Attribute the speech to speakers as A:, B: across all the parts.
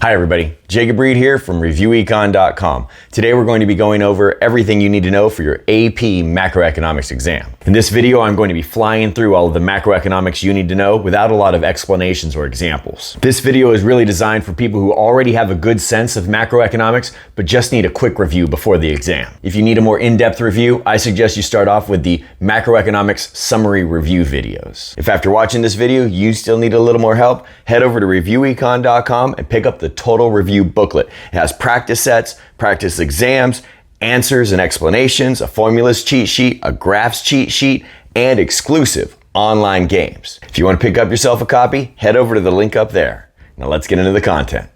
A: Hi everybody, Jacob Reed here from ReviewEcon.com. Today we're going to be going over everything you need to know for your AP macroeconomics exam. In this video, I'm going to be flying through all of the macroeconomics you need to know without a lot of explanations or examples. This video is really designed for people who already have a good sense of macroeconomics, but just need a quick review before the exam. If you need a more in-depth review, I suggest you start off with the macroeconomics summary review videos. If after watching this video, you still need a little more help, head over to ReviewEcon.com and pick up the Total Review booklet. It has practice sets, practice exams, answers and explanations, a formulas cheat sheet, a graphs cheat sheet, and exclusive online games. If you want to pick up yourself a copy, head over to the link up there. Now let's get into the content.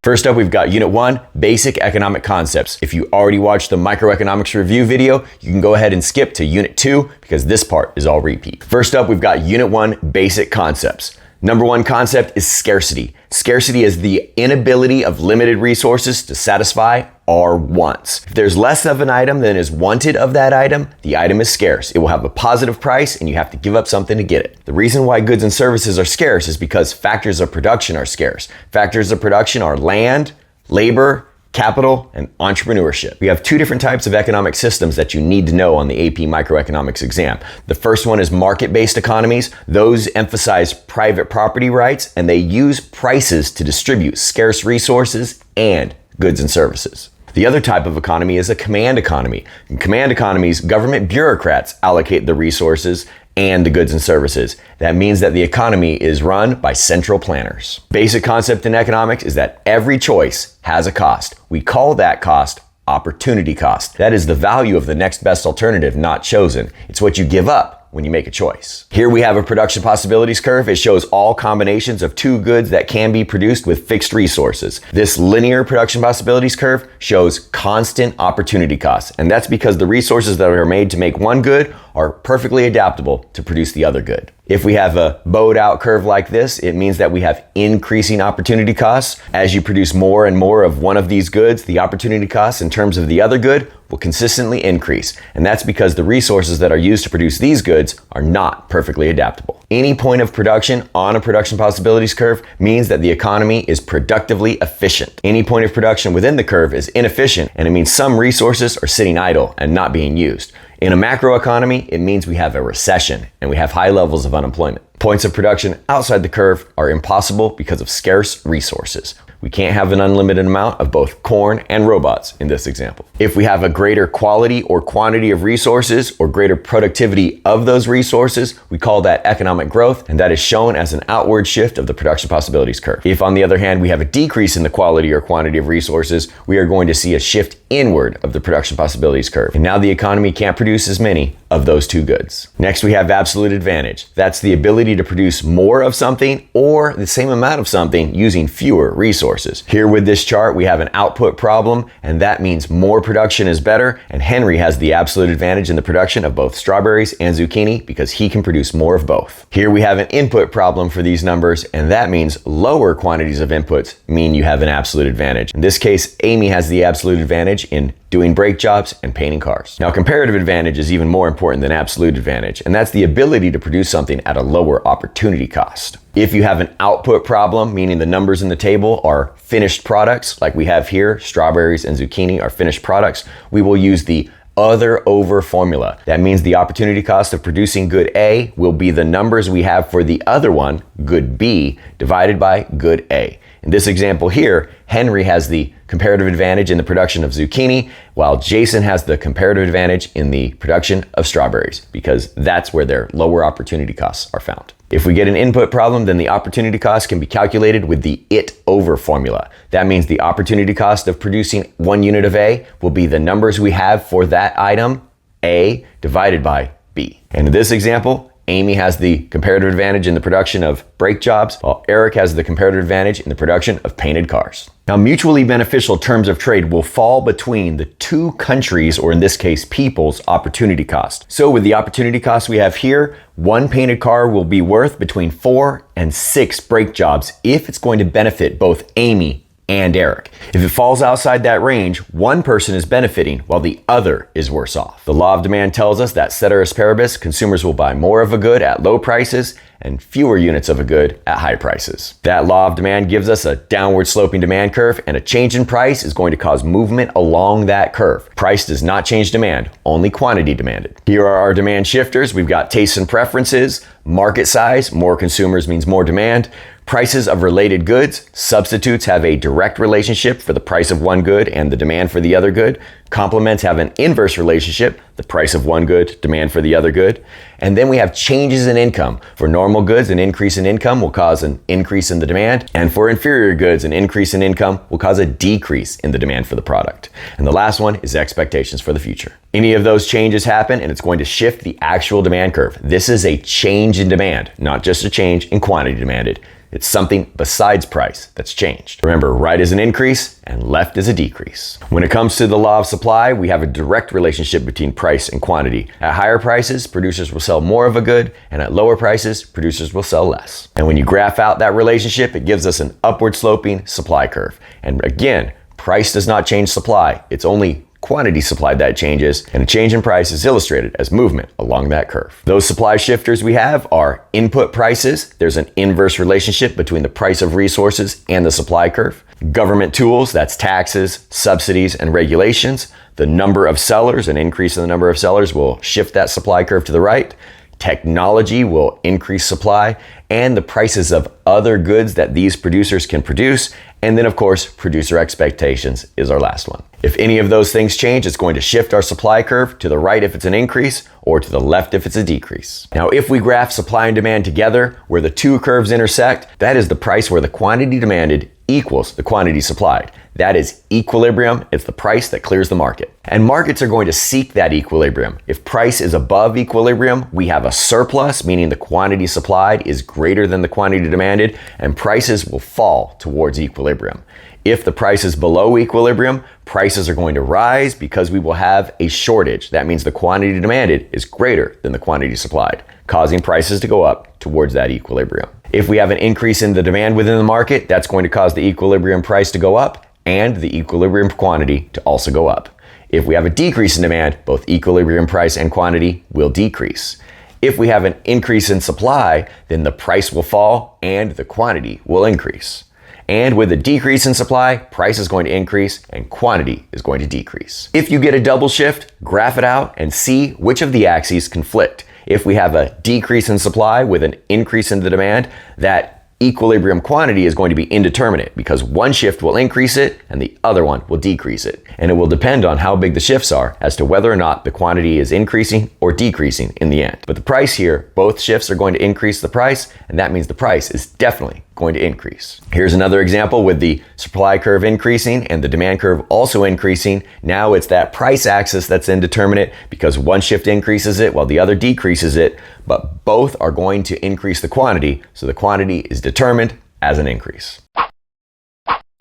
A: First up, we've got Unit 1, Basic Economic Concepts. If you already watched the Microeconomics Review video, you can go ahead and skip to Unit 2 because this part is all repeat. First up, we've got Unit 1, Basic Concepts. Number one concept is scarcity. Scarcity is the inability of limited resources to satisfy our wants. If there's less of an item than is wanted of that item, the item is scarce. It will have a positive price and you have to give up something to get it. The reason why goods and services are scarce is because factors of production are scarce. Factors of production are land, labor, capital, and entrepreneurship. We have two different types of economic systems that you need to know on the AP microeconomics exam. The first one is market-based economies. Those emphasize private property rights and they use prices to distribute scarce resources and goods and services. The other type of economy is a command economy. In command economies, government bureaucrats allocate the resources and the goods and services. That means that the economy is run by central planners. Basic concept in economics is that every choice has a cost. We call that cost opportunity cost. That is the value of the next best alternative not chosen. It's what you give up when you make a choice. Here we have a production possibilities curve. It shows all combinations of two goods that can be produced with fixed resources. This linear production possibilities curve shows constant opportunity costs, and that's because the resources that are made to make one good are perfectly adaptable to produce the other good. If we have a bowed out curve like this, it means that we have increasing opportunity costs. As you produce more and more of one of these goods, the opportunity costs in terms of the other good will consistently increase. And that's because the resources that are used to produce these goods are not perfectly adaptable. Any point of production on a production possibilities curve means that the economy is productively efficient. Any point of production within the curve is inefficient, and it means some resources are sitting idle and not being used. In a macroeconomy, it means we have a recession and we have high levels of unemployment. Points of production outside the curve are impossible because of scarce resources. We can't have an unlimited amount of both corn and robots in this example. If we have a greater quality or quantity of resources or greater productivity of those resources, we call that economic growth, and that is shown as an outward shift of the production possibilities curve. If on the other hand, we have a decrease in the quality or quantity of resources, we are going to see a shift inward of the production possibilities curve. And now the economy can't produce as many of those two goods. Next, we have absolute advantage. That's the ability to produce more of something or the same amount of something using fewer resources. Here with this chart, we have an output problem, and that means more production is better, and Henry has the absolute advantage in the production of both strawberries and zucchini because he can produce more of both. Here we have an input problem for these numbers, and that means lower quantities of inputs mean you have an absolute advantage. In this case, Amy has the absolute advantage in doing brake jobs and painting cars. Now, comparative advantage is even more important than absolute advantage, and that's the ability to produce something at a lower opportunity cost. If you have an output problem, meaning the numbers in the table are finished products, like we have here, strawberries and zucchini are finished products, we will use the other over formula. That means the opportunity cost of producing good A will be the numbers we have for the other one, good B, divided by good A. In this example here, Henry has the comparative advantage in the production of zucchini, while Jason has the comparative advantage in the production of strawberries, because that's where their lower opportunity costs are found. If we get an input problem, then the opportunity cost can be calculated with the it over formula. That means the opportunity cost of producing 1 unit of A will be the numbers we have for that item, A, divided by B. And in this example, Amy has the comparative advantage in the production of brake jobs, while Eric has the comparative advantage in the production of painted cars. Now, mutually beneficial terms of trade will fall between the two countries, or in this case, people's opportunity cost. So with the opportunity cost we have here, one painted car will be worth between 4 and 6 brake jobs if it's going to benefit both Amy and Eric. If it falls outside that range, one person is benefiting while the other is worse off. The law of demand tells us that ceteris paribus, consumers will buy more of a good at low prices and fewer units of a good at high prices. That law of demand gives us a downward sloping demand curve, and a change in price is going to cause movement along that curve. Price does not change demand, only quantity demanded. Here are our demand shifters. We've got tastes and preferences, market size, more consumers means more demand. Prices of related goods, substitutes have a direct relationship for the price of one good and the demand for the other good. Complements have an inverse relationship, the price of one good, demand for the other good. And then we have changes in income. For normal goods, an increase in income will cause an increase in the demand. And for inferior goods, an increase in income will cause a decrease in the demand for the product. And the last one is expectations for the future. Any of those changes happen and it's going to shift the actual demand curve. This is a change in demand, not just a change in quantity demanded. It's something besides price that's changed. Remember, right is an increase and left is a decrease. When it comes to the law of supply, we have a direct relationship between price and quantity. At higher prices, producers will sell more of a good, and at lower prices, producers will sell less. And when you graph out that relationship, it gives us an upward sloping supply curve. And again, price does not change supply. It's only quantity supplied that changes, and a change in price is illustrated as movement along that curve. Those supply shifters we have are input prices. There's an inverse relationship between the price of resources and the supply curve. Government tools, that's taxes, subsidies, and regulations. The number of sellers, an increase in the number of sellers will shift that supply curve to the right. Technology will increase supply, and the prices of other goods that these producers can produce. And then, of course, producer expectations is our last one. If any of those things change, it's going to shift our supply curve to the right if it's an increase, or to the left if it's a decrease. Now, if we graph supply and demand together, where the two curves intersect, that is the price where the quantity demanded equals the quantity supplied. That is equilibrium. It's the price that clears the market. And markets are going to seek that equilibrium. If price is above equilibrium, we have a surplus, meaning the quantity supplied is greater than the quantity demanded, and prices will fall towards equilibrium. If the price is below equilibrium, prices are going to rise because we will have a shortage. That means the quantity demanded is greater than the quantity supplied, causing prices to go up towards that equilibrium. If we have an increase in the demand within the market, that's going to cause the equilibrium price to go up and the equilibrium quantity to also go up. If we have a decrease in demand, both equilibrium price and quantity will decrease. If we have an increase in supply, then the price will fall and the quantity will increase. And with a decrease in supply, price is going to increase and quantity is going to decrease. If you get a double shift, graph it out and see which of the axes conflict. If we have a decrease in supply with an increase in the demand, that equilibrium quantity is going to be indeterminate because one shift will increase it and the other one will decrease it. And it will depend on how big the shifts are as to whether or not the quantity is increasing or decreasing in the end. But the price here, both shifts are going to increase the price, and that means the price is definitely going to increase. Here's another example with the supply curve increasing and the demand curve also increasing. Now it's that price axis that's indeterminate because one shift increases it while the other decreases it, but both are going to increase the quantity, so the quantity is determined as an increase.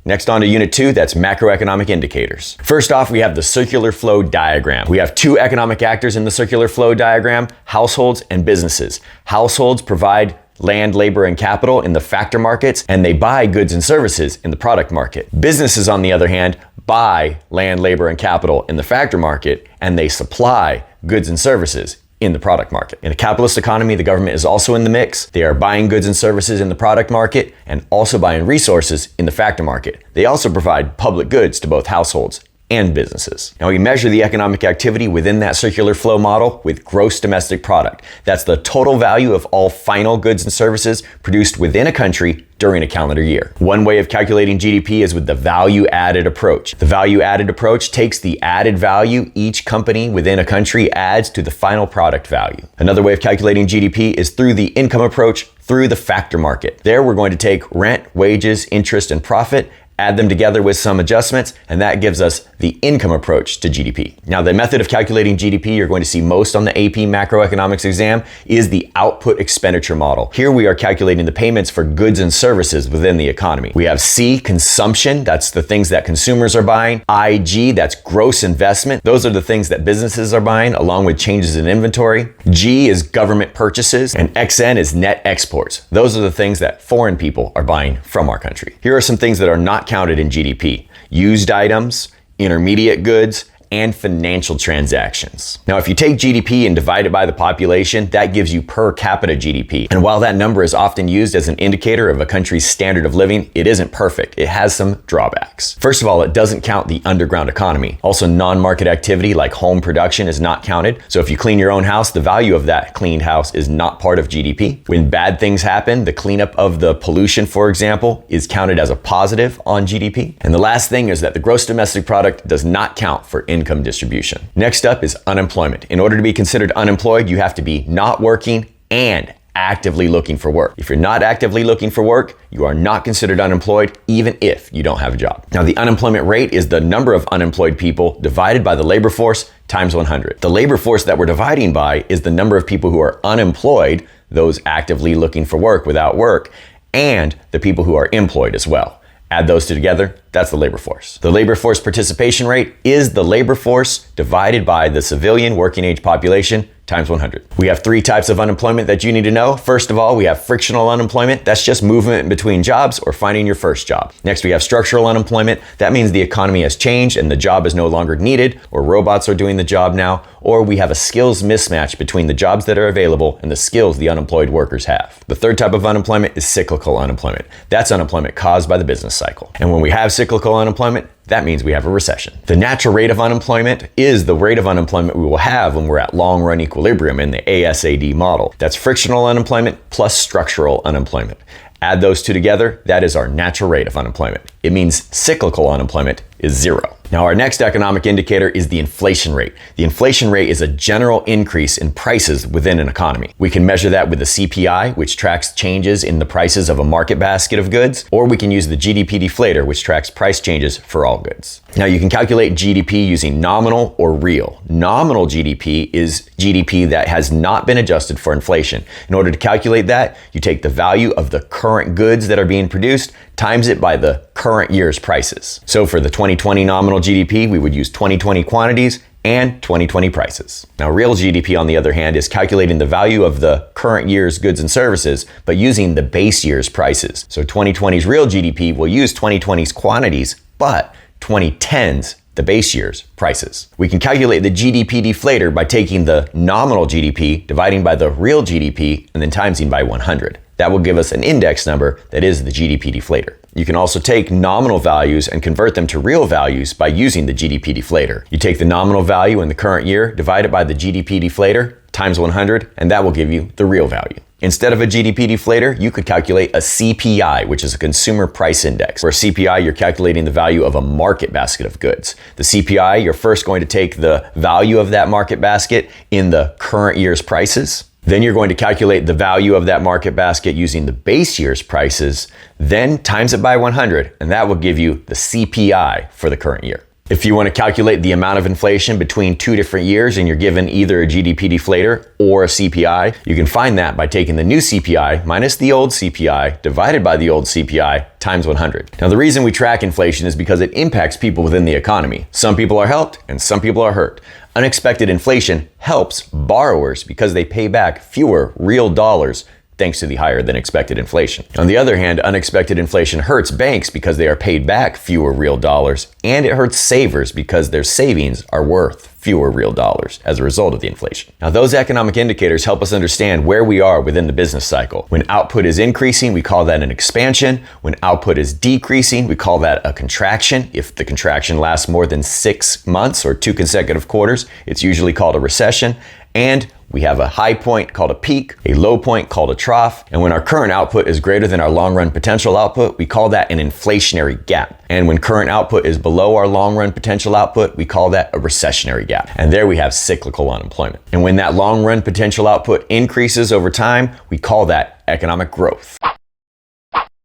A: Next on to Unit 2, that's macroeconomic indicators. First off, we have the circular flow diagram. We have two economic actors in the circular flow diagram, households and businesses. Households provide land, labor, and capital in the factor markets, and they buy goods and services in the product market. Businesses, on the other hand, buy land, labor, and capital in the factor market, and they supply goods and services in the product market. In a capitalist economy, the government is also in the mix. They are buying goods and services in the product market and also buying resources in the factor market. They also provide public goods to both households and businesses. Now we measure the economic activity within that circular flow model with gross domestic product. That's the total value of all final goods and services produced within a country during a calendar year. One way of calculating GDP is with the value added approach. The value added approach takes the added value each company within a country adds to the final product value. Another way of calculating GDP is through the income approach through the factor market. There we're going to take rent, wages, interest, and profit, add them together with some adjustments, and that gives us the income approach to GDP. Now, the method of calculating GDP you're going to see most on the AP macroeconomics exam is the output expenditure model. Here we are calculating the payments for goods and services within the economy. We have C, consumption, that's the things that consumers are buying. IG, that's gross investment. Those are the things that businesses are buying along with changes in inventory. G is government purchases, and XN is net exports. Those are the things that foreign people are buying from our country. Here are some things that are not counted in GDP. Used items, intermediate goods, and financial transactions. Now, if you take GDP and divide it by the population, that gives you per capita GDP. And while that number is often used as an indicator of a country's standard of living, it isn't perfect. It has some drawbacks. First of all, it doesn't count the underground economy. Also, non-market activity like home production is not counted. So if you clean your own house, the value of that cleaned house is not part of GDP. When bad things happen, the cleanup of the pollution, for example, is counted as a positive on GDP. And the last thing is that the gross domestic product does not count for income distribution. Next up is unemployment. In order to be considered unemployed, you have to be not working and actively looking for work. If you're not actively looking for work, you are not considered unemployed, even if you don't have a job. Now, the unemployment rate is the number of unemployed people divided by the labor force times 100. The labor force that we're dividing by is the number of people who are unemployed, those actively looking for work without work, and the people who are employed as well. Add those two together, that's the labor force. The labor force participation rate is the labor force divided by the civilian working age population times 100. We have three types of unemployment that you need to know. First of all, we have frictional unemployment. That's just movement between jobs or finding your first job. Next, we have structural unemployment. That means the economy has changed and the job is no longer needed, or robots are doing the job now, or we have a skills mismatch between the jobs that are available and the skills the unemployed workers have. The third type of unemployment is cyclical unemployment. That's unemployment caused by the business cycle. And when we have cyclical unemployment, that means we have a recession. The natural rate of unemployment is the rate of unemployment we will have when we're at long-run equilibrium in the ASAD model. That's frictional unemployment plus structural unemployment. Add those two together, that is our natural rate of unemployment. It means cyclical unemployment is zero. Now, our next economic indicator is the inflation rate. The inflation rate is a general increase in prices within an economy. We can measure that with the CPI, which tracks changes in the prices of a market basket of goods, or we can use the GDP deflator, which tracks price changes for all goods. Now, you can calculate GDP using nominal or real. Nominal GDP is GDP that has not been adjusted for inflation. In order to calculate that, you take the value of the current goods that are being produced times it by the current year's prices. So for the 2020 nominal GDP, we would use 2020 quantities and 2020 prices. Now, real GDP, on the other hand, is calculating the value of the current year's goods and services, but using the base year's prices. So 2020's real GDP will use 2020's quantities, but 2010's the base year's prices. We can calculate the GDP deflator by taking the nominal GDP, dividing by the real GDP, and then timesing by 100. That will give us an index number that is the GDP deflator. You can also take nominal values and convert them to real values by using the GDP deflator. You take the nominal value in the current year, divide it by the GDP deflator, times 100, and that will give you the real value. Instead of a GDP deflator, you could calculate a CPI, which is a consumer price index. For a CPI, you're calculating the value of a market basket of goods. The CPI, you're first going to take the value of that market basket in the current year's prices. Then you're going to calculate the value of that market basket using the base year's prices, then times it by 100, and that will give you the CPI for the current year. If you want to calculate the amount of inflation between two different years and you're given either a GDP deflator or a CPI, you can find that by taking the new CPI minus the old CPI divided by the old CPI times 100. Now, the reason we track inflation is because it impacts people within the economy. Some people are helped and some people are hurt. Unexpected inflation helps borrowers because they pay back fewer real dollars thanks to the higher than expected inflation. On the other hand, unexpected inflation hurts banks because they are paid back fewer real dollars, and it hurts savers because their savings are worth fewer real dollars as a result of the inflation. Now, those economic indicators help us understand where we are within the business cycle. When output is increasing, we call that an expansion. When output is decreasing, we call that a contraction. If the contraction lasts more than 6 months or 2 consecutive quarters, it's usually called a recession. And we have a high point called a peak, a low point called a trough. And when our current output is greater than our long-run potential output, we call that an inflationary gap. And when current output is below our long-run potential output, we call that a recessionary gap. And there we have cyclical unemployment. And when that long-run potential output increases over time, we call that economic growth.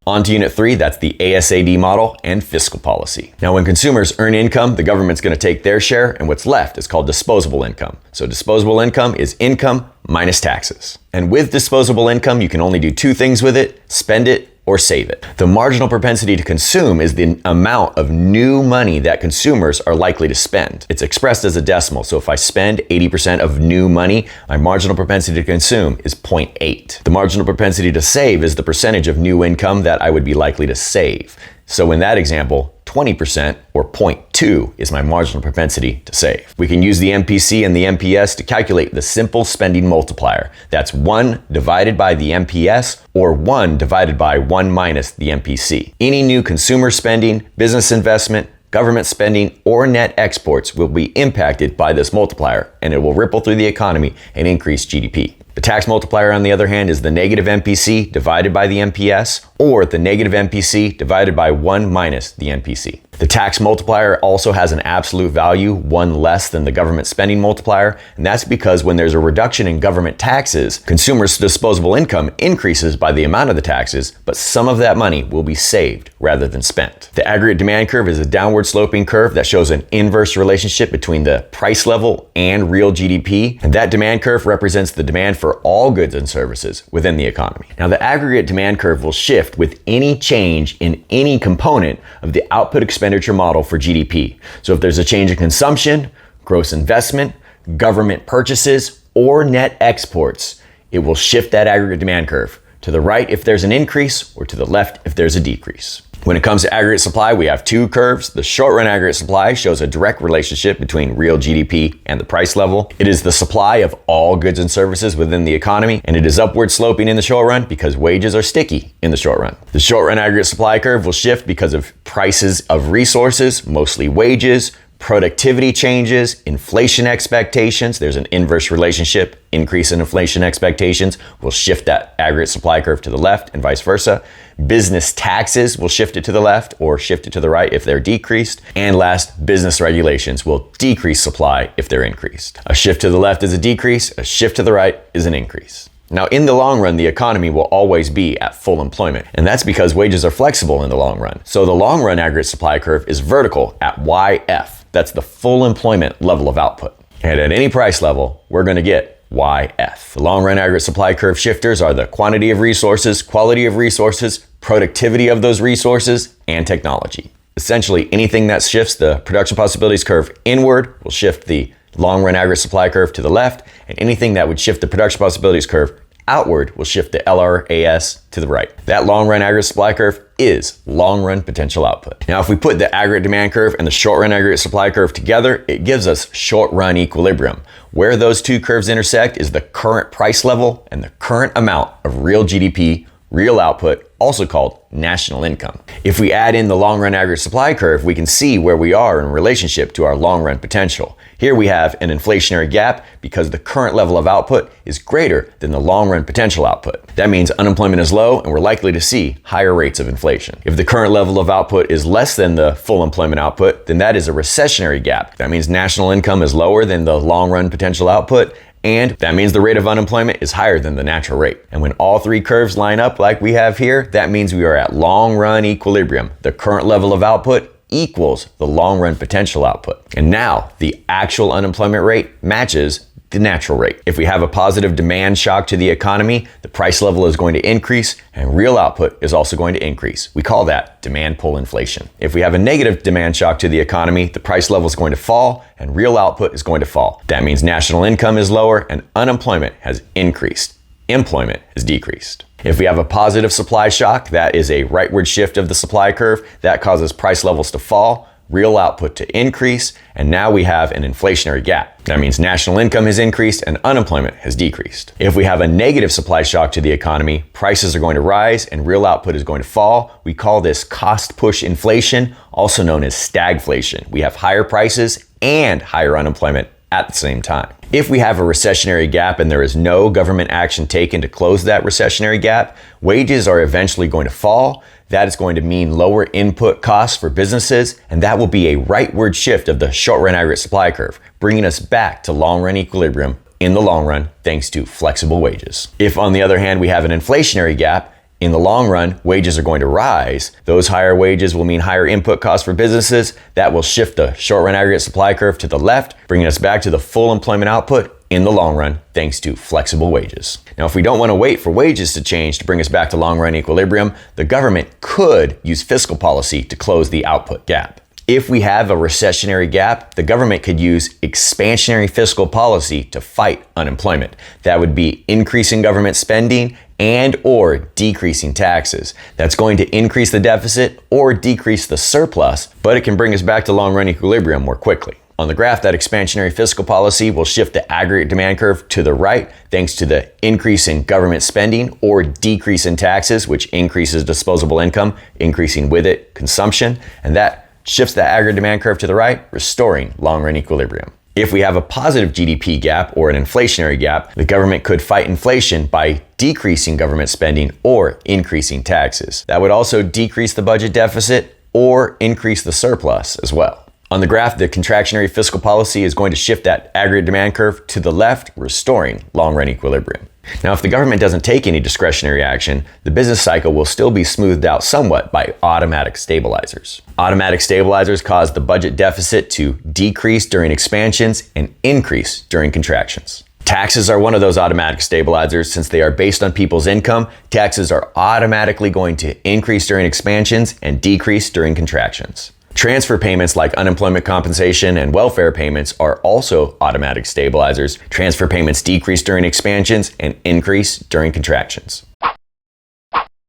A: On to Unit 3, that's the ASAD model and fiscal policy. Now, when consumers earn income, the government's going to take their share, and what's left is called disposable income. So disposable income is income minus taxes. And with disposable income, you can only do 2 things with it: spend it or save it. The marginal propensity to consume is the amount of new money that consumers are likely to spend. It's expressed as a decimal, so if I spend 80% of new money, my marginal propensity to consume is 0.8. The marginal propensity to save is the percentage of new income that I would be likely to save. So in that example, 20% or 0.2 is my marginal propensity to save. We can use the MPC and the MPS to calculate the simple spending multiplier. That's 1 divided by the MPS or 1 divided by 1 minus the MPC. Any new consumer spending, business investment, government spending, or net exports will be impacted by this multiplier, and it will ripple through the economy and increase GDP. The tax multiplier, on the other hand, is the negative MPC divided by the MPS, or the negative MPC divided by 1 minus the MPC. The tax multiplier also has an absolute value, 1 less than the government spending multiplier, and that's because when there's a reduction in government taxes, consumers' disposable income increases by the amount of the taxes, but some of that money will be saved rather than spent. The aggregate demand curve is a downward sloping curve that shows an inverse relationship between the price level and real GDP, and that demand curve represents the demand for all goods and services within the economy. Now, the aggregate demand curve will shift with any change in any component of the output expenditure model for GDP. So if there's a change in consumption, gross investment, government purchases, or net exports, it will shift that aggregate demand curve to the right if there's an increase or to the left if there's a decrease. When it comes to aggregate supply, we have two curves. The short-run aggregate supply shows a direct relationship between real GDP and the price level. It is the supply of all goods and services within the economy, and it is upward sloping in the short run because wages are sticky in the short run. The short-run aggregate supply curve will shift because of prices of resources, mostly wages, productivity changes, inflation expectations. There's an inverse relationship. Increase in inflation expectations will shift that aggregate supply curve to the left and vice versa. Business taxes will shift it to the left or shift it to the right if they're decreased. And last, business regulations will decrease supply if they're increased. A shift to the left is a decrease. A shift to the right is an increase. Now, in the long run, the economy will always be at full employment, and that's because wages are flexible in the long run. So the long run aggregate supply curve is vertical at YF. That's the full employment level of output. And at any price level, we're going to get YF. The long run aggregate supply curve shifters are the quantity of resources, quality of resources, productivity of those resources, and technology. Essentially, anything that shifts the production possibilities curve inward will shift the long run aggregate supply curve to the left, and anything that would shift the production possibilities curve outward will shift the LRAS to the right. That long run aggregate supply curve is long run potential output. Now, if we put the aggregate demand curve and the short run aggregate supply curve together, it gives us short run equilibrium. Where those two curves intersect is the current price level and the current amount of real GDP, real output, also called national income. If we add in the long run aggregate supply curve, we can see where we are in relationship to our long run potential. Here we have an inflationary gap because the current level of output is greater than the long run potential output. That means unemployment is low and we're likely to see higher rates of inflation. If the current level of output is less than the full employment output, then that is a recessionary gap. That means national income is lower than the long run potential output, and that means the rate of unemployment is higher than the natural rate. And when all three curves line up like we have here, that means we are at long run equilibrium. The current level of output equals the long run potential output. And now the actual unemployment rate matches the natural rate. If we have a positive demand shock to the economy, the price level is going to increase and real output is also going to increase. We call that demand pull inflation. If we have a negative demand shock to the economy, the price level is going to fall and real output is going to fall. That means national income is lower and unemployment has increased. Employment has decreased. If we have a positive supply shock, that is a rightward shift of the supply curve that causes price levels to fall, real output to increase, and now we have an inflationary gap. That means national income has increased and unemployment has decreased. If we have a negative supply shock to the economy, prices are going to rise and real output is going to fall. We call this cost push inflation, also known as stagflation. We have higher prices and higher unemployment at the same time. If we have a recessionary gap and there is no government action taken to close that recessionary gap, wages are eventually going to fall. That is going to mean lower input costs for businesses, and that will be a rightward shift of the short run aggregate supply curve, bringing us back to long run equilibrium in the long run thanks to flexible wages. If, on the other hand, we have an inflationary gap, in the long run, wages are going to rise. Those higher wages will mean higher input costs for businesses. That will shift the short run aggregate supply curve to the left, bringing us back to the full employment output in the long run, thanks to flexible wages. Now, if we don't want to wait for wages to change to bring us back to long run equilibrium, the government could use fiscal policy to close the output gap. If we have a recessionary gap, the government could use expansionary fiscal policy to fight unemployment. That would be increasing government spending and or decreasing taxes. That's going to increase the deficit or decrease the surplus, but it can bring us back to long-run equilibrium more quickly. On the graph, that expansionary fiscal policy will shift the aggregate demand curve to the right thanks to the increase in government spending or decrease in taxes, which increases disposable income, increasing with it consumption, and that shifts the aggregate demand curve to the right, restoring long-run equilibrium. If we have a positive GDP gap or an inflationary gap, the government could fight inflation by decreasing government spending or increasing taxes. That would also decrease the budget deficit or increase the surplus as well. On the graph, the contractionary fiscal policy is going to shift that aggregate demand curve to the left, restoring long-run equilibrium. Now, if the government doesn't take any discretionary action, the business cycle will still be smoothed out somewhat by automatic stabilizers. Automatic stabilizers cause the budget deficit to decrease during expansions and increase during contractions. Taxes are one of those automatic stabilizers. Since they are based on people's income, taxes are automatically going to increase during expansions and decrease during contractions. Transfer payments like unemployment compensation and welfare payments are also automatic stabilizers. Transfer payments decrease during expansions and increase during contractions.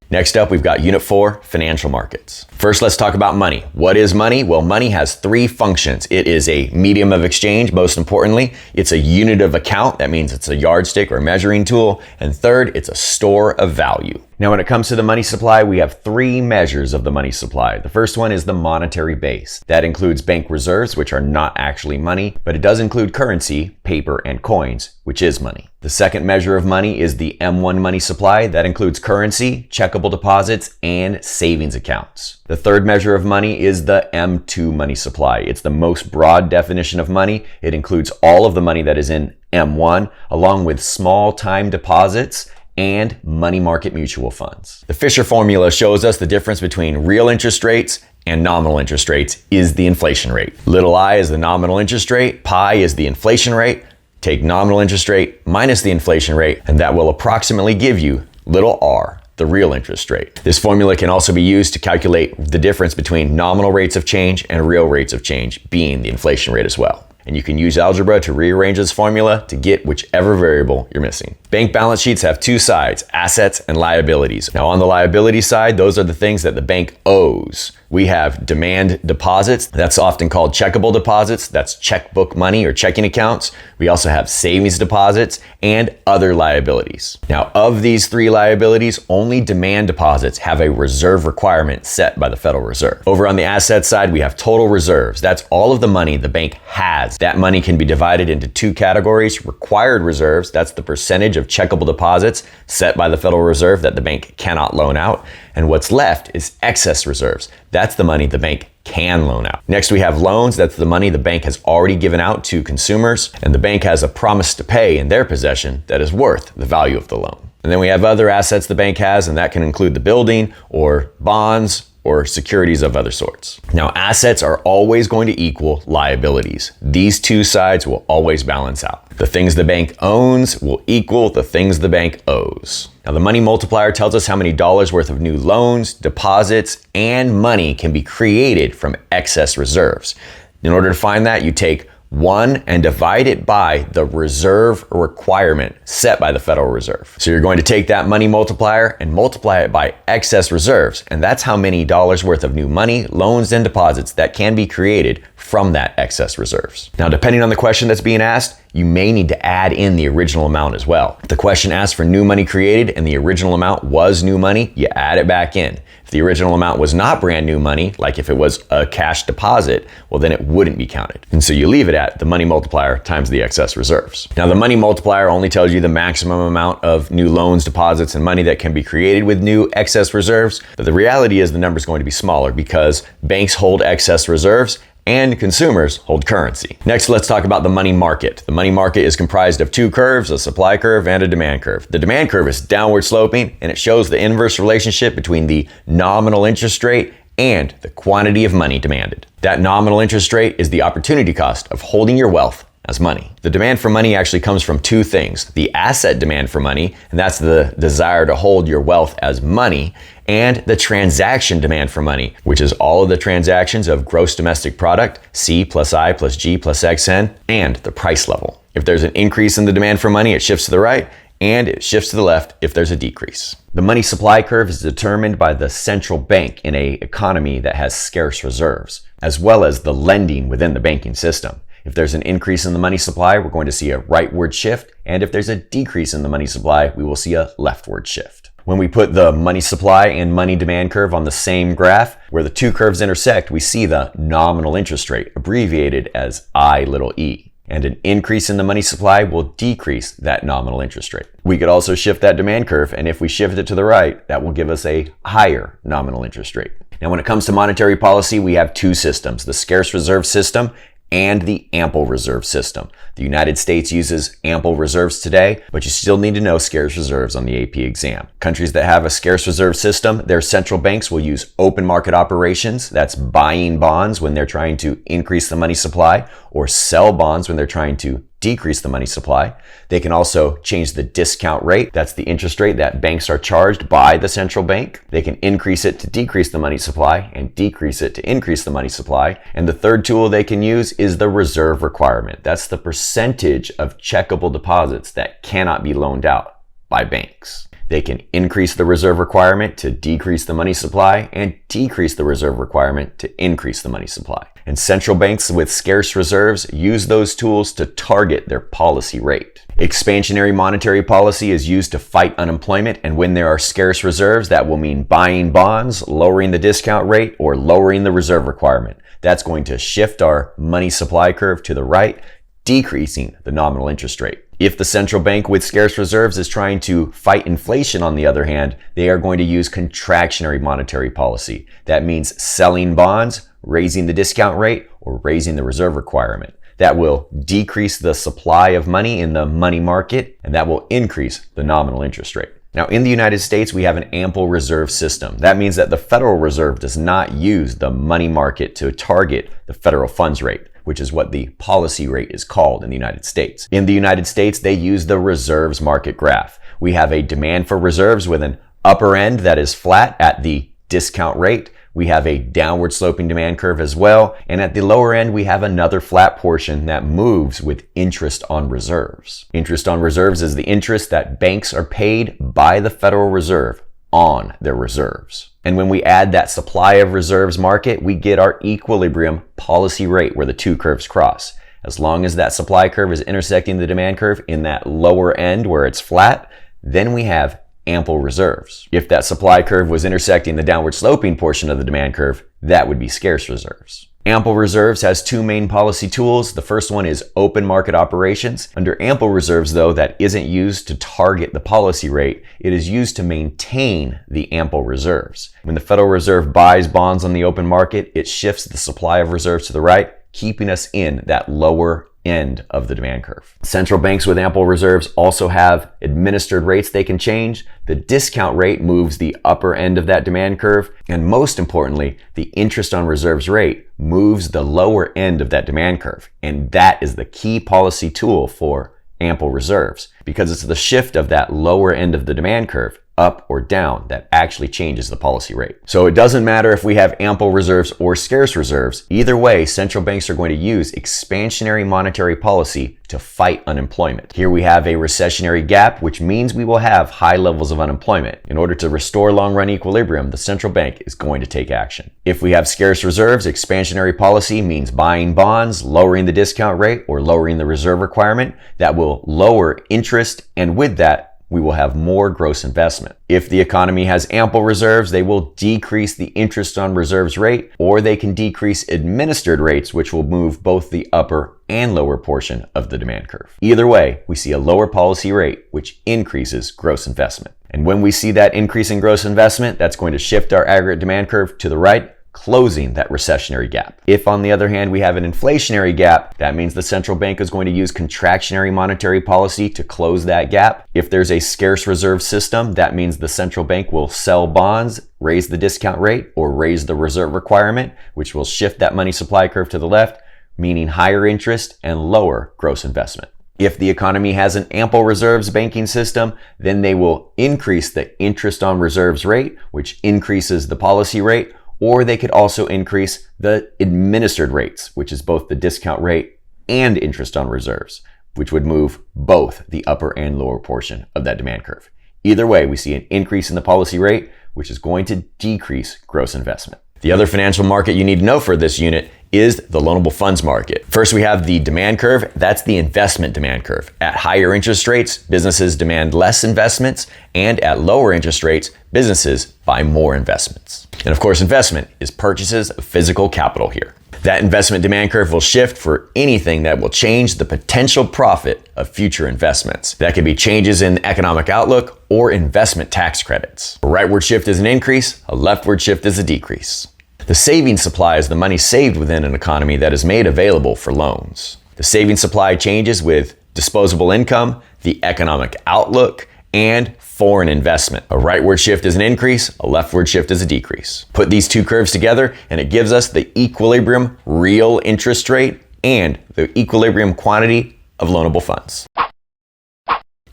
A: Next up, we've got Unit 4, Financial Markets. First, let's talk about money. What is money? Well, money has three functions. It is a medium of exchange, most importantly. It's a unit of account. That means it's a yardstick or measuring tool. And third, it's a store of value. Now, when it comes to the money supply, we have three measures of the money supply. The first one is the monetary base. That includes bank reserves, which are not actually money, but it does include currency, paper, and coins, which is money. The second measure of money is the M1 money supply. That includes currency, checkable deposits, and savings accounts. The third measure of money is the M2 money supply. It's the most broad definition of money. It includes all of the money that is in M1, along with small time deposits and money market mutual funds. The Fisher formula shows us the difference between real interest rates and nominal interest rates is the inflation rate. Little I is the nominal interest rate, pi is the inflation rate. Take nominal interest rate minus the inflation rate, and that will approximately give you little r, the real interest rate. This formula can also be used to calculate the difference between nominal rates of change and real rates of change, being the inflation rate as well. And you can use algebra to rearrange this formula to get whichever variable you're missing. Bank balance sheets have two sides, assets and liabilities. Now on the liability side, those are the things that the bank owes. We have demand deposits. That's often called checkable deposits. That's checkbook money or checking accounts. We also have savings deposits and other liabilities. Now, of these three liabilities, only demand deposits have a reserve requirement set by the Federal Reserve. Over on the asset side, we have total reserves. That's all of the money the bank has. That money can be divided into two categories. Required reserves, that's the percentage of checkable deposits set by the Federal Reserve that the bank cannot loan out. And what's left is excess reserves. That's the money the bank can loan out. Next, we have loans. That's the money the bank has already given out to consumers, and the bank has a promise to pay in their possession that is worth the value of the loan. And then we have other assets the bank has, and that can include the building or bonds or securities of other sorts. Now, assets are always going to equal liabilities. These two sides will always balance out. The things the bank owns will equal the things the bank owes. Now, the money multiplier tells us how many dollars worth of new loans, deposits, and money can be created from excess reserves. In order to find that, you take 1 and divide it by the reserve requirement set by the Federal Reserve. So you're going to take that money multiplier and multiply it by excess reserves, and that's how many dollars worth of new money, loans, and deposits that can be created from that excess reserves. Now, depending on the question that's being asked, you may need to add in the original amount as well. If the question asks for new money created and the original amount was new money, you add it back in. If the original amount was not brand new money, like if it was a cash deposit, well then it wouldn't be counted. And so you leave it at the money multiplier times the excess reserves. Now the money multiplier only tells you the maximum amount of new loans, deposits, and money that can be created with new excess reserves. But the reality is the number is going to be smaller because banks hold excess reserves and consumers hold currency. Next, let's talk about the money market. The money market is comprised of two curves, a supply curve and a demand curve. The demand curve is downward sloping, and it shows the inverse relationship between the nominal interest rate and the quantity of money demanded. That nominal interest rate is the opportunity cost of holding your wealth as money. The demand for money actually comes from two things: the asset demand for money, and that's the desire to hold your wealth as money, and the transaction demand for money, which is all of the transactions of gross domestic product, C plus I plus G plus XN, and the price level. If there's an increase in the demand for money, it shifts to the right, and it shifts to the left if there's a decrease. The money supply curve is determined by the central bank in an economy that has scarce reserves, as well as the lending within the banking system. If there's an increase in the money supply, we're going to see a rightward shift, and if there's a decrease in the money supply, we will see a leftward shift. When we put the money supply and money demand curve on the same graph, where the two curves intersect, we see the nominal interest rate, abbreviated as I(e). And an increase in the money supply will decrease that nominal interest rate. We could also shift that demand curve, and if we shift it to the right, that will give us a higher nominal interest rate. Now, when it comes to monetary policy, we have two systems: the scarce reserve system and the ample reserve system. The United States uses ample reserves today, but you still need to know scarce reserves on the AP exam. Countries that have a scarce reserve system, their central banks will use open market operations, that's buying bonds when they're trying to increase the money supply, or sell bonds when they're trying to decrease the money supply. They can also change the discount rate. That's the interest rate that banks are charged by the central bank. They can increase it to decrease the money supply and decrease it to increase the money supply. And the third tool they can use is the reserve requirement. That's the percentage of checkable deposits that cannot be loaned out by banks. They can increase the reserve requirement to decrease the money supply and decrease the reserve requirement to increase the money supply. And central banks with scarce reserves use those tools to target their policy rate. Expansionary monetary policy is used to fight unemployment, and when there are scarce reserves, that will mean buying bonds, lowering the discount rate, or lowering the reserve requirement. That's going to shift our money supply curve to the right, decreasing the nominal interest rate. If the central bank with scarce reserves is trying to fight inflation, on the other hand, they are going to use contractionary monetary policy. That means selling bonds, raising the discount rate, or raising the reserve requirement. That will decrease the supply of money in the money market, and that will increase the nominal interest rate. Now, in the United States, we have an ample reserve system. That means that the Federal Reserve does not use the money market to target the federal funds rate, which is what the policy rate is called in the United States. In the United States, they use the reserves market graph. We have a demand for reserves with an upper end that is flat at the discount rate. We have a downward sloping demand curve as well. And at the lower end, we have another flat portion that moves with interest on reserves. Interest on reserves is the interest that banks are paid by the Federal Reserve on their reserves. And when we add that supply of reserves market, we get our equilibrium policy rate where the two curves cross. As long as that supply curve is intersecting the demand curve in that lower end where it's flat, then we have ample reserves. If that supply curve was intersecting the downward sloping portion of the demand curve, that would be scarce reserves. Ample reserves has two main policy tools. The first one is open market operations. Under ample reserves, though, that isn't used to target the policy rate. It is used to maintain the ample reserves. When the Federal Reserve buys bonds on the open market, it shifts the supply of reserves to the right, keeping us in that lower end of the demand curve. Central banks with ample reserves also have administered rates they can change. The discount rate moves the upper end of that demand curve, and most importantly, the interest on reserves rate moves the lower end of that demand curve. And that is the key policy tool for ample reserves, because it's the shift of that lower end of the demand curve up or down that actually changes the policy rate. So it doesn't matter if we have ample reserves or scarce reserves. Either way, central banks are going to use expansionary monetary policy to fight unemployment. Here we have a recessionary gap, which means we will have high levels of unemployment. In order to restore long-run equilibrium, the central bank is going to take action. If we have scarce reserves, expansionary policy means buying bonds, lowering the discount rate, or lowering the reserve requirement. That will lower interest, and with that, we will have more gross investment. If the economy has ample reserves, they will decrease the interest on reserves rate, or they can decrease administered rates, which will move both the upper and lower portion of the demand curve. Either way, we see a lower policy rate, which increases gross investment. And when we see that increase in gross investment, that's going to shift our aggregate demand curve to the right, closing that recessionary gap. If, on the other hand, we have an inflationary gap, that means the central bank is going to use contractionary monetary policy to close that gap. If there's a scarce reserve system, that means the central bank will sell bonds, raise the discount rate, or raise the reserve requirement, which will shift that money supply curve to the left, meaning higher interest and lower gross investment. If the economy has an ample reserves banking system, then they will increase the interest on reserves rate, which increases the policy rate, or they could also increase the administered rates, which is both the discount rate and interest on reserves, which would move both the upper and lower portion of that demand curve. Either way, we see an increase in the policy rate, which is going to decrease gross investment. The other financial market you need to know for this unit is the loanable funds market. First, we have the demand curve. That's the investment demand curve. At higher interest rates, businesses demand less investments, and at lower interest rates, businesses buy more investments. And of course, investment is purchases of physical capital here. That investment demand curve will shift for anything that will change the potential profit of future investments. That could be changes in economic outlook or investment tax credits. A rightward shift is an increase, a leftward shift is a decrease. The saving supply is the money saved within an economy that is made available for loans. The saving supply changes with disposable income, the economic outlook, and foreign investment. A rightward shift is an increase, a leftward shift is a decrease. Put these two curves together and it gives us the equilibrium real interest rate and the equilibrium quantity of loanable funds.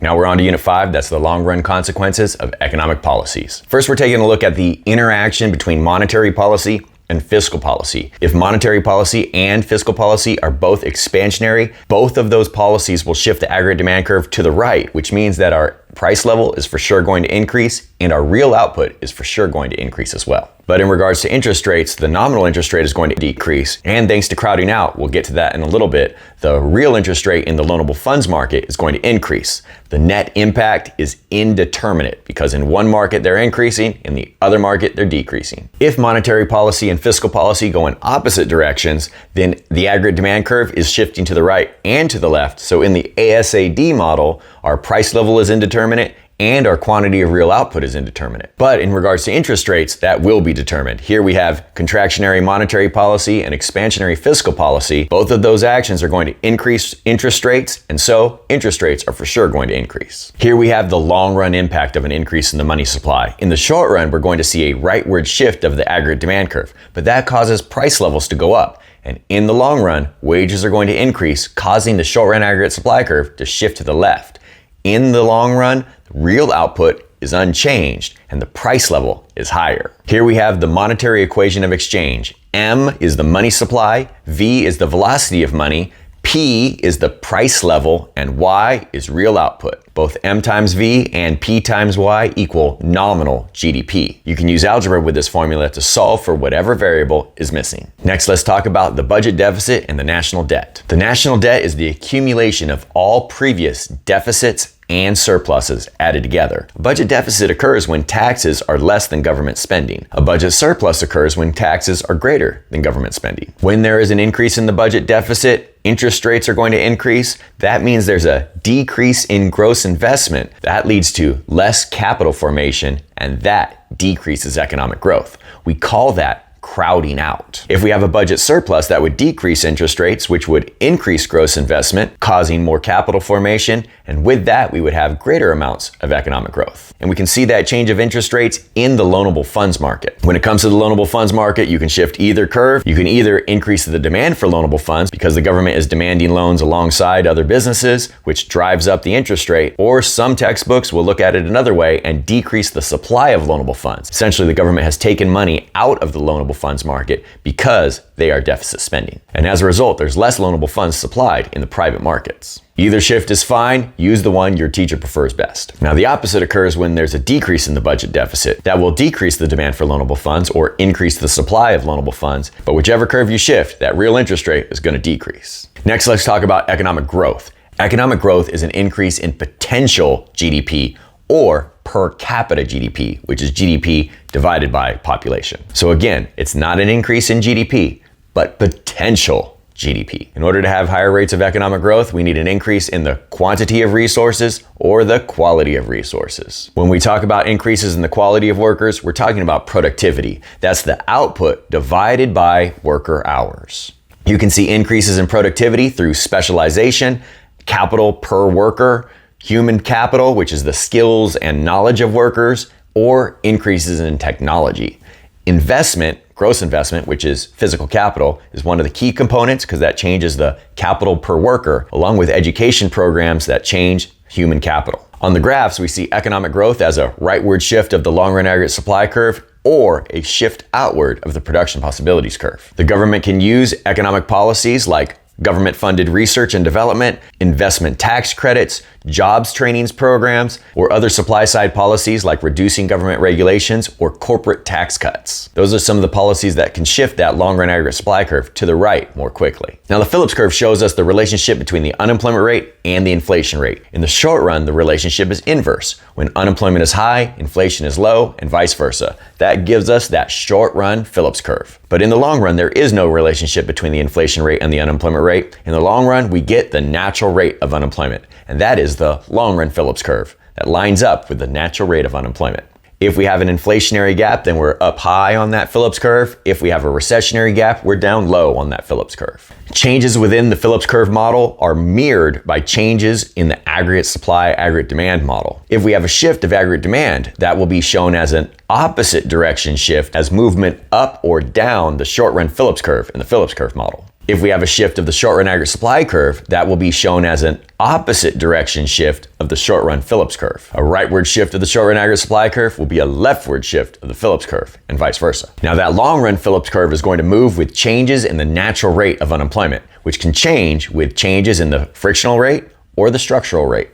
A: Now we're on to Unit 5, that's the long-run consequences of economic policies. First, we're taking a look at the interaction between monetary policy and fiscal policy. If monetary policy and fiscal policy are both expansionary, both of those policies will shift the aggregate demand curve to the right, which means that our price level is for sure going to increase and our real output is for sure going to increase as well. But in regards to interest rates, the nominal interest rate is going to decrease, and thanks to crowding out, we'll get to that in a little bit, the real interest rate in the loanable funds market is going to increase. The net impact is indeterminate because in one market they're increasing, in the other market they're decreasing. If monetary policy and fiscal policy go in opposite directions, then the aggregate demand curve is shifting to the right and to the left. So in the ASAD model, our price level is indeterminate and our quantity of real output is indeterminate. But in regards to interest rates, that will be determined. Here we have contractionary monetary policy and expansionary fiscal policy. Both of those actions are going to increase interest rates, and so interest rates are for sure going to increase. Here we have the long-run impact of an increase in the money supply. In the short run, we're going to see a rightward shift of the aggregate demand curve, but that causes price levels to go up. And in the long run, wages are going to increase, causing the short-run aggregate supply curve to shift to the left. In the long run, real output is unchanged and the price level is higher. Here we have the monetary equation of exchange. M is the money supply, V is the velocity of money, P is the price level, and Y is real output. Both M times V and P times Y equal nominal GDP. You can use algebra with this formula to solve for whatever variable is missing. Next, let's talk about the budget deficit and the national debt. The national debt is the accumulation of all previous deficits and surpluses added together. A budget deficit occurs when taxes are less than government spending. A budget surplus occurs when taxes are greater than government spending. When there is an increase in the budget deficit, interest rates are going to increase. That means there's a decrease in gross investment. That leads to less capital formation, and that decreases economic growth. We call that crowding out. If we have a budget surplus, that would decrease interest rates, which would increase gross investment, causing more capital formation, and with that, we would have greater amounts of economic growth. And we can see that change of interest rates in the loanable funds market. When it comes to the loanable funds market, you can shift either curve. You can either increase the demand for loanable funds because the government is demanding loans alongside other businesses, which drives up the interest rate, or some textbooks will look at it another way and decrease the supply of loanable funds. Essentially, the government has taken money out of the loanable funds market because they are deficit spending. And as a result, there's less loanable funds supplied in the private markets. Either shift is fine, use the one your teacher prefers best. Now, the opposite occurs when there's a decrease in the budget deficit. That will decrease the demand for loanable funds or increase the supply of loanable funds, but whichever curve you shift, that real interest rate is going to decrease. Next, let's talk about economic growth. Economic growth is an increase in potential GDP or per capita GDP, which is GDP divided by population. So again, it's not an increase in GDP, but potential GDP. In order to have higher rates of economic growth, we need an increase in the quantity of resources or the quality of resources. When we talk about increases in the quality of workers, we're talking about productivity. That's the output divided by worker hours. You can see increases in productivity through specialization, capital per worker, human capital, which is the skills and knowledge of workers, or increases in technology. Investment Gross investment, which is physical capital, is one of the key components because that changes the capital per worker, along with education programs that change human capital. On the graphs, we see economic growth as a rightward shift of the long-run aggregate supply curve or a shift outward of the production possibilities curve. The government can use economic policies like government-funded research and development, investment tax credits, jobs trainings programs, or other supply-side policies like reducing government regulations or corporate tax cuts. Those are some of the policies that can shift that long-run aggregate supply curve to the right more quickly. Now, the Phillips curve shows us the relationship between the unemployment rate and the inflation rate. In the short run, the relationship is inverse. When unemployment is high, inflation is low, and vice versa. That gives us that short-run Phillips curve. But in the long run, there is no relationship between the inflation rate and the unemployment rate. In the long run, we get the natural rate of unemployment, and that is the long-run Phillips curve that lines up with the natural rate of unemployment. If we have an inflationary gap, then we're up high on that Phillips curve. If we have a recessionary gap, we're down low on that Phillips curve. Changes within the Phillips curve model are mirrored by changes in the aggregate supply, aggregate demand model. If we have a shift of aggregate demand, that will be shown as an opposite direction shift as movement up or down the short-run Phillips curve in the Phillips curve model. If we have a shift of the short-run aggregate supply curve, that will be shown as an opposite direction shift of the short-run Phillips curve. A rightward shift of the short-run aggregate supply curve will be a leftward shift of the Phillips curve, and vice versa. Now, that long-run Phillips curve is going to move with changes in the natural rate of unemployment, which can change with changes in the frictional rate or the structural rate.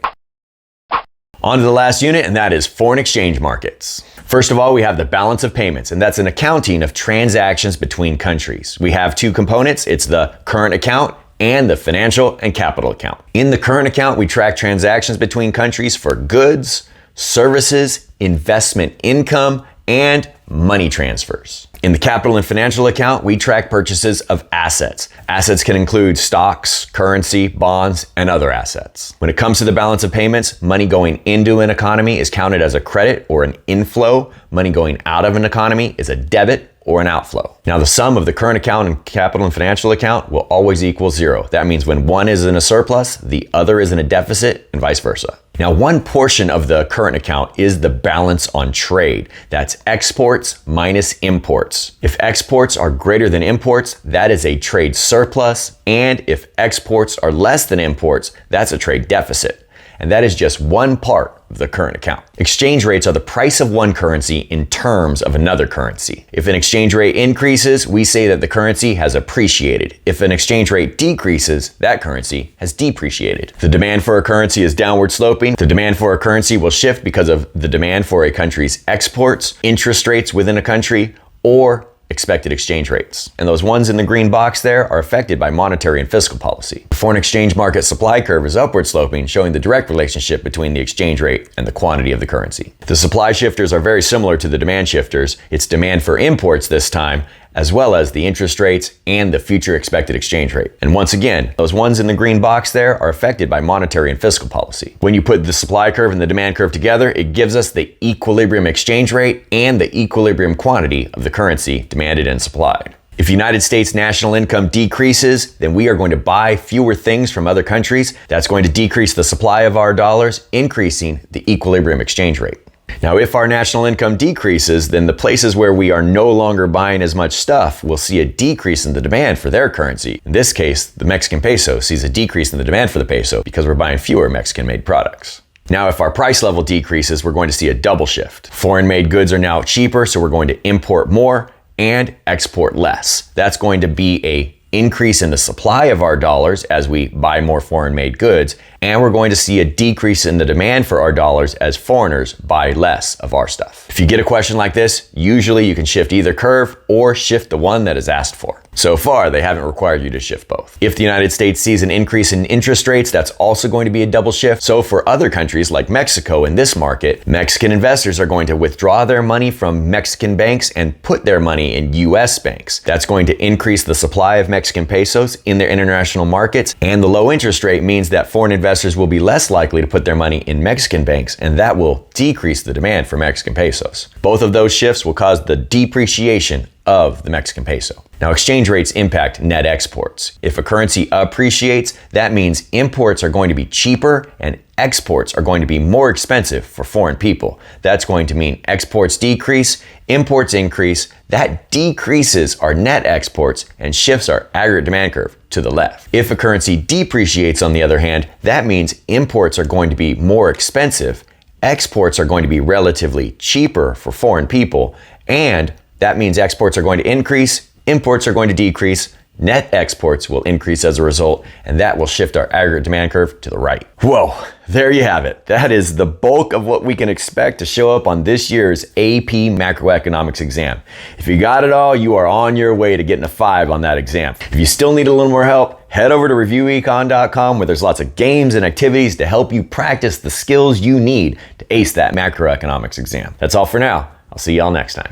A: On to the last unit, and that is foreign exchange markets. First of all, we have the balance of payments, and that's an accounting of transactions between countries. We have two components. It's the current account and the financial and capital account. In the current account, we track transactions between countries for goods, services, investment income, and money transfers. In the capital and financial account, we track purchases of assets. Assets can include stocks, currency, bonds, and other assets. When it comes to the balance of payments, money going into an economy is counted as a credit or an inflow. Money going out of an economy is a debit or an outflow. Now, the sum of the current account and capital and financial account will always equal zero. That means when one is in a surplus, the other is in a deficit, and vice versa. Now, one portion of the current account is the balance on trade. That's exports minus imports. If exports are greater than imports, that is a trade surplus. And if exports are less than imports, that's a trade deficit. And that is just one part of the current account. Exchange rates are the price of one currency in terms of another currency. If an exchange rate increases, we say that the currency has appreciated. If an exchange rate decreases, that currency has depreciated. The demand for a currency is downward sloping. The demand for a currency will shift because of the demand for a country's exports, interest rates within a country, or expected exchange rates. And those ones in the green box there are affected by monetary and fiscal policy. The foreign exchange market supply curve is upward sloping, showing the direct relationship between the exchange rate and the quantity of the currency. The supply shifters are very similar to the demand shifters. It's demand for imports this time, as well as the interest rates and the future expected exchange rate. And once again, those ones in the green box there are affected by monetary and fiscal policy. When you put the supply curve and the demand curve together, it gives us the equilibrium exchange rate and the equilibrium quantity of the currency demanded and supplied. If United States national income decreases, then we are going to buy fewer things from other countries. That's going to decrease the supply of our dollars, increasing the equilibrium exchange rate. Now, if our national income decreases, then the places where we are no longer buying as much stuff will see a decrease in the demand for their currency. In this case, the Mexican peso sees a decrease in the demand for the peso because we're buying fewer Mexican-made products. Now, if our price level decreases, we're going to see a double shift. Foreign-made goods are now cheaper, so we're going to import more and export less. That's going to be an increase in the supply of our dollars as we buy more foreign-made goods, and we're going to see a decrease in the demand for our dollars as foreigners buy less of our stuff. If you get a question like this, usually you can shift either curve or shift the one that is asked for. So far, they haven't required you to shift both. If the United States sees an increase in interest rates, that's also going to be a double shift. So for other countries like Mexico in this market, Mexican investors are going to withdraw their money from Mexican banks and put their money in US banks. That's going to increase the supply of Mexican pesos in their international markets, and the low interest rate means that foreign investors will be less likely to put their money in Mexican banks, and that will decrease the demand for Mexican pesos. Both of those shifts will cause the depreciation of the Mexican peso. Now, exchange rates impact net exports. If a currency appreciates, that means imports are going to be cheaper and exports are going to be more expensive for foreign people. That's going to mean exports decrease, imports increase. That decreases our net exports and shifts our aggregate demand curve to the left. If a currency depreciates, on the other hand, that means imports are going to be more expensive, exports are going to be relatively cheaper for foreign people, and that means exports are going to increase, imports are going to decrease, net exports will increase as a result, and that will shift our aggregate demand curve to the right. Whoa, there you have it. That is the bulk of what we can expect to show up on this year's AP Macroeconomics exam. If you got it all, you are on your way to getting a 5 on that exam. If you still need a little more help, head over to reviewecon.com, where there's lots of games and activities to help you practice the skills you need to ace that macroeconomics exam. That's all for now. I'll see y'all next time.